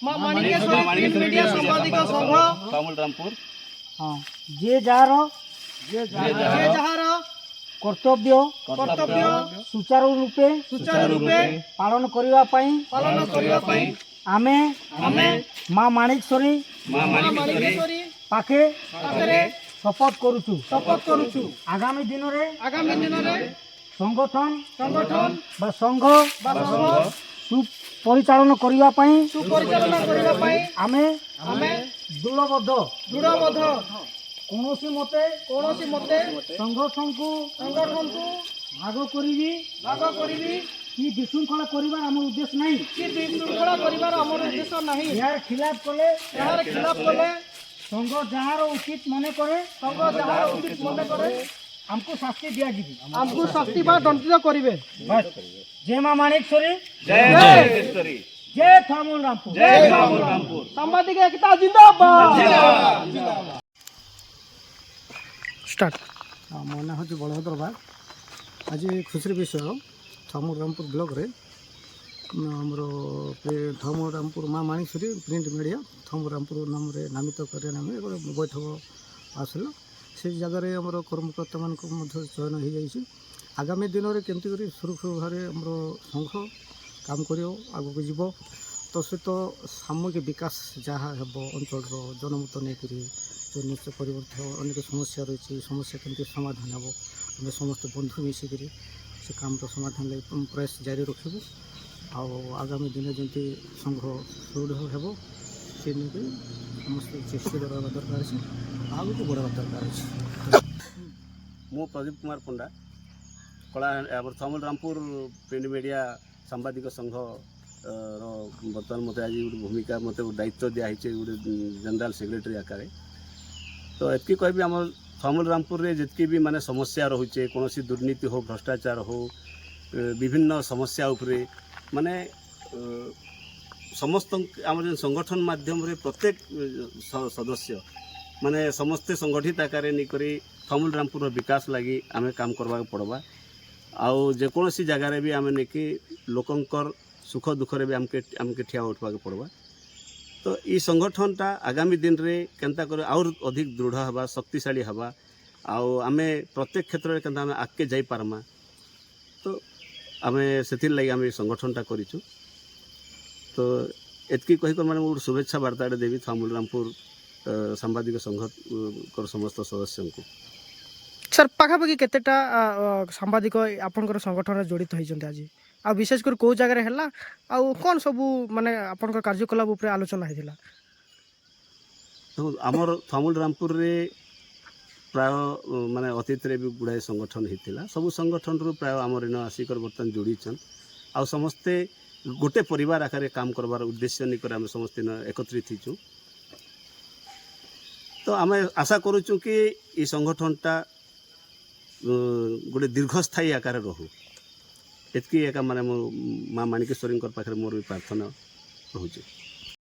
मां Manikeshwari print media संपादक संघ थामुलरामपुर हाँ जे जार कर्तव्य सुचारू रूपे पालन करिवा पई आमे मां माणिकेश्वरी पाखे शपथ करूछु आगामी दिन रे संगठन बा संघ सुपरिचालन करिवा पई आमे दृढ़बद्ध कौनसी मते संगठन को भाग करी कि विशृंखला करिवार हमर उद्देश्य नहीं यार खिलाफ कले संघ जहाँ उचित मने करे हमको शास्ति दिया जी हमको शास्ति बा दंडित करिवे बस जय मां माणिकेश्वरी जय थामुलरामपुर सांबादिक एकता जिंदाबाद स्टार्ट मो ना हूँ बलभद्र बाग आज खुशी विषय थामुलरामपुर ब्लॉक रे आमर थामुलरामपुर मां माणिकेश्वरी प्रिंट मीडिया थामुलरामपुर नाम नामित कर नाम एक बैठक आसला से जगार आम कर्मकर्ता मान चयन हो जाए आगामी दिन में केमती कर सुरक्षित भाव आमर संघ काम कर आगे जीव तो सहित सामूहिक विकास जहाँ हे अंचल जनमत नहीं जो निश्चय परिवर्तन अनेक समस्या रही समस्या केमती समाधान हे आम समस्त बंधु मिसिक से काम समाधान लगे प्रयास जारी रखू आगामी दिन जमी संघ सुदृढ़ हो से समस्त चेष्टा करवा दरकार है आगे बढ़ावा दरकार है। मु प्रदीप कुमार पंडा कला थामुलरामपुर प्रिंट मीडिया सांबादिक संघ बर्तमान मत आज गोटे भूमिका मत दायित्व दिखाई गोटे जनरल सेक्रेटरी आकार तो एति कह आम थामुलरामपुर रे जितकी भी माने समस्या रोचे कौन दुर्नीति हो भ्रष्टाचार हो विभिन्न समस्या उपरे माने समस्त आम संगठन माध्यम रे प्रत्येक सदस्य माने समस्ते संगठित आकार नहीं थामुलरामपुर विकास लगी आम काम करवा पड़वा आउ जेकोसी जगार भी आम नहीं लोकंकर सुख दुखरे भी आमके ठिया उठवा पड़वा तो ये संगठनटा आगामी दिन रे केनता कर और अधिक दृढ़ हवा शक्तिशाली हवा आम प्रत्येक क्षेत्र में केनता आम आगे जाई पारमा तो आम से लगी आम संगठनटा करूँ तो एतकी कहीकर मैंने गोटे शुभेच्छा वार्ता देवी थामुलरामपुर सांबादिक संघ समस्त सदस्य को सर पाखापाखि केतेटा सांबादिक आपनकर संगठन जड़ित होइछन्ते आज आ विशेषकर कौ जगह है कौन सब माने आपनकर कार्यकलाप उपरे आलोचना होइथिला तो आमर थामुलरामपुर रे प्राय माने अतीत रे भी गुड़ाए संगठन होइथिला सब संगठन रु प्राय आमर इन आसिकर बर्तन जोड़ीछन आ समस्ते गोटे परिवार आकार काम करवार उद्देश्य नहीं आम समस्ते एकत्रित थीचु तो आम आशा करूँ कि ये संगठनटा गोटे दीर्घस्थायी आकार रहू एतकी एका माने मां माणिकेश्वरी पाखे मोर भी प्रार्थना रोचे।